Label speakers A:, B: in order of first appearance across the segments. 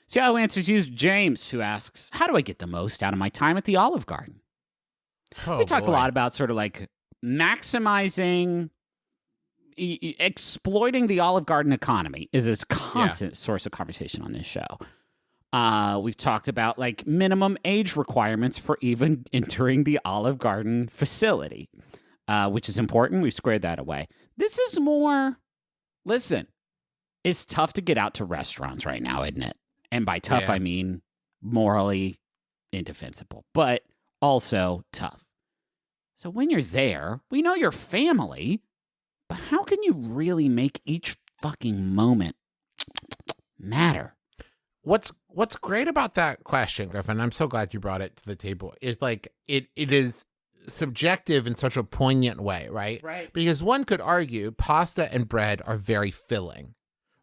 A: See how answers use James, who asks, how do I get the most out of my time at the Olive Garden? We talked a lot about sort of like maximizing, exploiting the Olive Garden economy is a constant source of conversation on this show. We've talked about like minimum age requirements for even entering the Olive Garden facility, which is important. We've squared that away. This is more, listen, it's tough to get out to restaurants right now, isn't it? And by tough, I mean morally indefensible, but also tough. So when you're there, we know you're family, but how can you really make each fucking moment matter?
B: What's great about that question, Griffin, I'm so glad you brought it to the table, is like it is subjective in such a poignant way, right?
A: Right.
B: Because one could argue pasta and bread are very filling,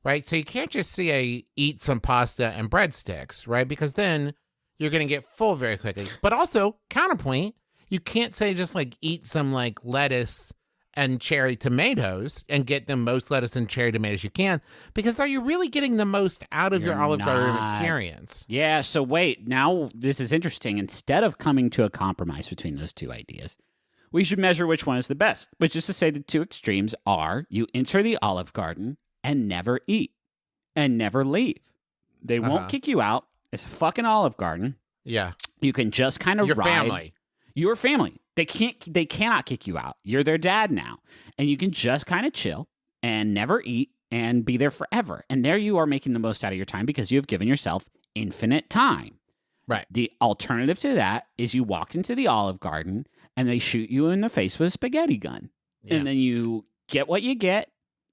B: right? So you can't just say eat some pasta and breadsticks, right? Because then you're going to get full very quickly. But also, counterpoint, you can't say just like eat some like lettuce and cherry tomatoes and get the most lettuce and cherry tomatoes you can, because are you really getting the most out of your Olive Garden experience?
A: Yeah, so wait, now this is interesting. Instead of coming to a compromise between those two ideas, we should measure which one is the best, which is to say the two extremes are you enter the Olive Garden and never eat and never leave. They won't kick you out. It's a fucking Olive Garden.
B: Yeah.
A: You can just kind of
B: Your
A: ride.
B: family.
A: Your family. They cannot kick you out. You're their dad now. And you can just kind of chill and never eat and be there forever. And there you are making the most out of your time because you have given yourself infinite time.
B: Right.
A: The alternative to that is you walk into the Olive Garden and they shoot you in the face with a spaghetti gun. Yeah. And then you get what you get.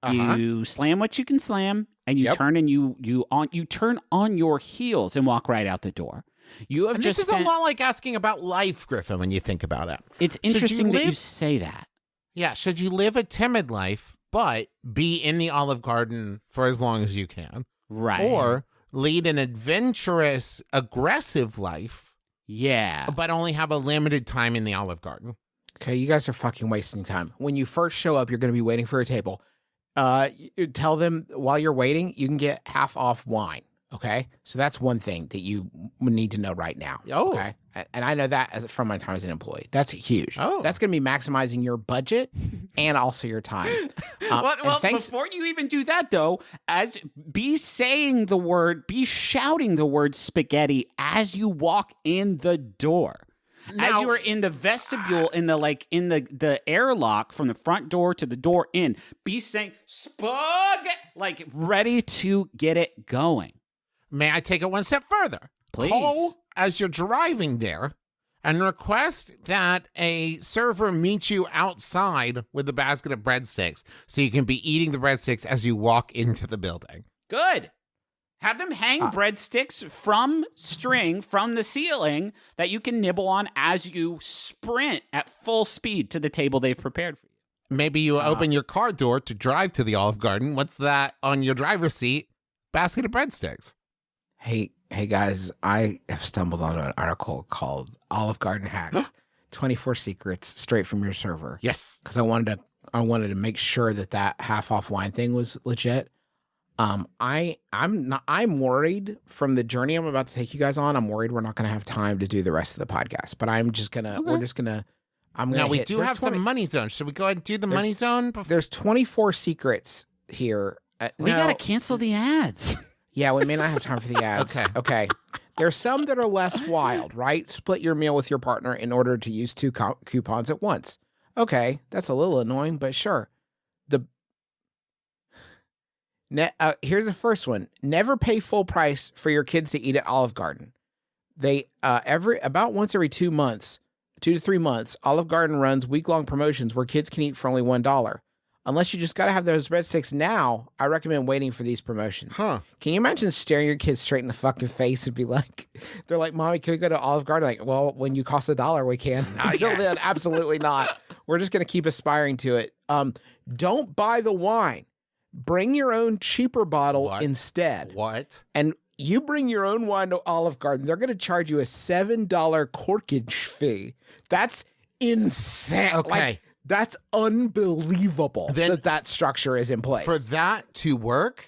A: You slam what you can slam, and you turn and you turn on your heels and walk right out the door. You have
B: this is a lot like asking about life, Griffin, when you think about it.
A: It's interesting that you say that.
B: Yeah, should you live a timid life, but be in the Olive Garden for as long as you can?
A: Right.
B: Or lead an adventurous, aggressive life.
A: Yeah.
B: But only have a limited time in the Olive Garden.
C: Okay, you guys are fucking wasting time. When you first show up, you're going to be waiting for a table. You tell them while you're waiting, you can get half off wine. Okay, so that's one thing that you need to know right now.
B: Oh,
C: okay, and I know that from my time as an employee. That's huge.
B: Oh,
C: that's going to be maximizing your budget and also your time.
A: Well, before you even do that, though, be shouting the word spaghetti as you walk in the door. Now, as you are in the vestibule, in the airlock from the front door to the door in, be saying spag, like ready to get it going.
B: May I take it one step further?
A: Please.
B: Call as you're driving there and request that a server meet you outside with a basket of breadsticks so you can be eating the breadsticks as you walk into the building.
A: Good. Have them hang breadsticks from string from the ceiling that you can nibble on as you sprint at full speed to the table they've prepared for you.
B: Maybe you open your car door to drive to the Olive Garden. What's that on your driver's seat? Basket of breadsticks.
C: Hey guys, I have stumbled on an article called Olive Garden Hacks, 24 Secrets Straight from Your Server.
B: Yes.
C: Because I wanted to make sure that half off wine thing was legit. I'm worried from the journey I'm about to take you guys on. I'm worried we're not going to have time to do the rest of the podcast, but I'm gonna
B: we do have some money zone. Should we go ahead and do the money zone?
C: There's 24 secrets here.
A: We got to cancel the ads.
C: Yeah, we may not have time for the ads. Okay. There's some that are less wild, right? Split your meal with your partner in order to use two coupons at once. Okay, that's a little annoying, but sure. Here's the first one. Never pay full price for your kids to eat at Olive Garden. They about once every 2 months, 2 to 3 months, Olive Garden runs week-long promotions where kids can eat for only $1. Unless you just got to have those breadsticks now, I recommend waiting for these promotions.
B: Huh.
C: Can you imagine staring your kids straight in the fucking face and be like, they're like, Mommy, can we go to Olive Garden? Like, well, when you cost $1, we can. Until then, absolutely not. We're just going to keep aspiring to it. Don't buy the wine. Bring your own cheaper bottle instead.
B: What?
C: And you bring your own wine to Olive Garden, they're going to charge you a $7 corkage fee. That's insane.
B: Okay.
C: That's unbelievable that structure is in place.
B: For that to work,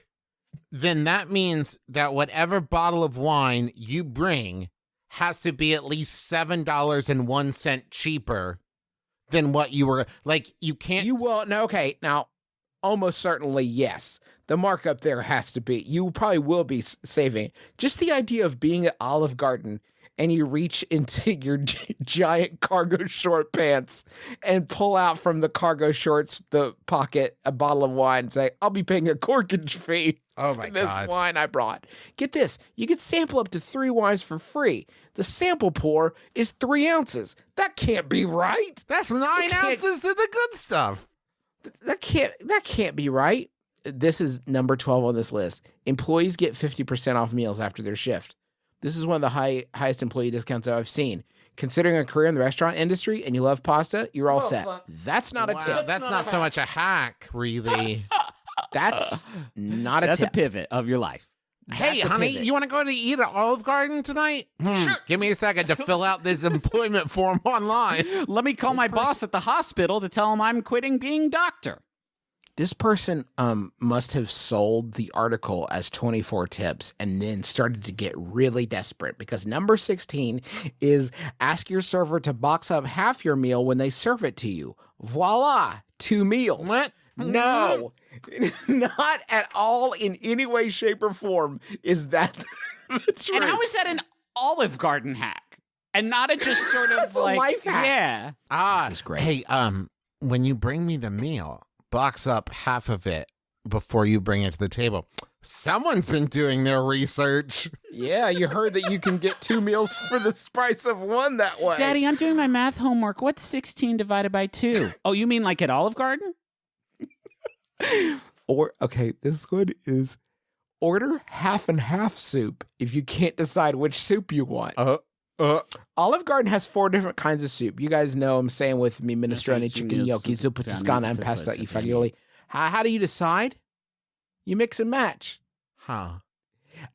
B: then that means that whatever bottle of wine you bring has to be at least $7.01 cheaper than what you were, like, you can't.
C: You will, no, okay, now, almost certainly, yes. The markup there has to be, you probably will be saving. Just the idea of being at Olive Garden and you reach into your giant cargo short pants and pull out from the cargo shorts, the pocket, a bottle of wine and say, I'll be paying a corkage fee
B: Oh my
C: for this
B: God.
C: wine I brought. Get this, you could sample up to 3 wines for free. The sample pour is 3 ounces. That can't be right.
B: That's 9
C: can't-
B: ounces to the good stuff.
C: That can't be right. This is number 12 on this list. Employees get 50% off meals after their shift. This is one of the highest employee discounts I've seen. Considering a career in the restaurant industry and you love pasta, you're all set. That's not a
B: Wow,
C: tip.
B: that's not so much a hack, really.
C: That's not a
A: That's
C: tip.
A: a pivot of your life.
B: Hey,
C: That's a
B: honey,
C: pivot.
B: you want to go to eat at Olive Garden tonight? Sure. Give me a second to fill out this employment form online.
A: Let me call my boss at the hospital to tell him I'm quitting being doctor.
C: This person must have sold the article as 24 tips and then started to get really desperate because number 16 is ask your server to box up half your meal when they serve it to you. Voila, 2 meals.
B: What?
C: No, not at all in any way, shape, or form is that the truth.
A: And how is that an Olive Garden hack? And not a just sort of
C: That's a
A: like,
C: life hack.
A: yeah.
C: This is great.
B: Hey, when you bring me the meal, box up half of it before you bring it to the table. Someone's been doing their research.
C: Yeah, you heard that you can get 2 meals for the price of 1 that way.
A: Daddy, I'm doing my math homework. What's 16 divided by 2? Oh, you mean like at Olive Garden?
C: Or, okay, this one is order half and half soup if you can't decide which soup you want. Olive Garden has 4 different kinds of soup. You guys know I'm saying with me, minestrone, chicken gnocchi, zuppa toscana, and pasta e fagioli. How do you decide? You mix and match.
B: Huh.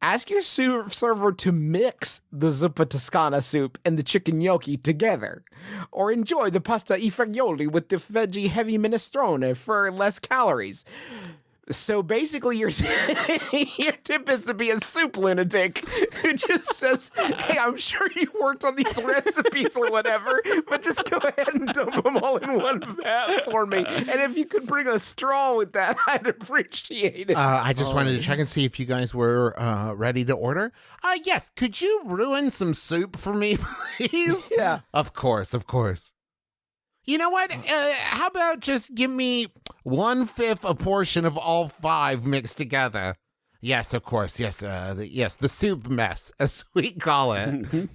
C: Ask your server to mix the zuppa toscana soup and the chicken gnocchi together. Or enjoy the pasta e fagioli with the veggie heavy minestrone for less calories. So basically, your tip is to be a soup lunatic who just says, hey, I'm sure you worked on these recipes or whatever, but just go ahead and dump them all in one vat for me. And if you could bring a straw with that, I'd appreciate it.
B: I just wanted to check and see if you guys were ready to order. Yes. Could you ruin some soup for me, please?
C: Yeah.
B: Of course, of course. You know what? How about just give me 1/5 a portion of all 5 mixed together? Yes, of course. Yes, the soup mess, as we call it.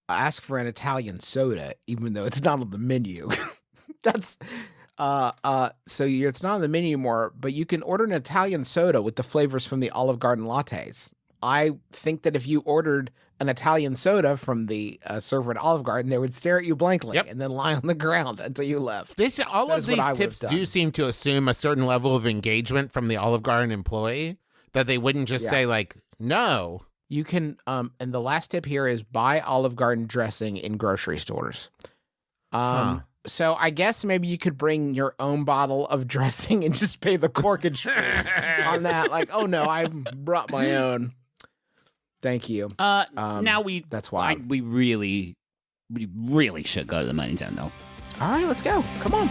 C: Ask for an Italian soda, even though it's not on the menu. That's so it's not on the menu more, but you can order an Italian soda with the flavors from the Olive Garden lattes. I think that if you ordered an Italian soda from the server at Olive Garden, they would stare at you blankly and then lie on the ground until you left.
B: All
C: That
B: of
C: is what I
B: these
C: would've
B: tips
C: done.
B: do seem to assume a certain level of engagement from the Olive Garden employee, that they wouldn't just say like, no.
C: You can, and the last tip here is buy Olive Garden dressing in grocery stores. So I guess maybe you could bring your own bottle of dressing and just pay the corkage fee on that. Like, oh no, I brought my own. Thank you.
A: Now
C: that's why.
A: we really should go to the money zone though.
C: All right, let's go. Come on.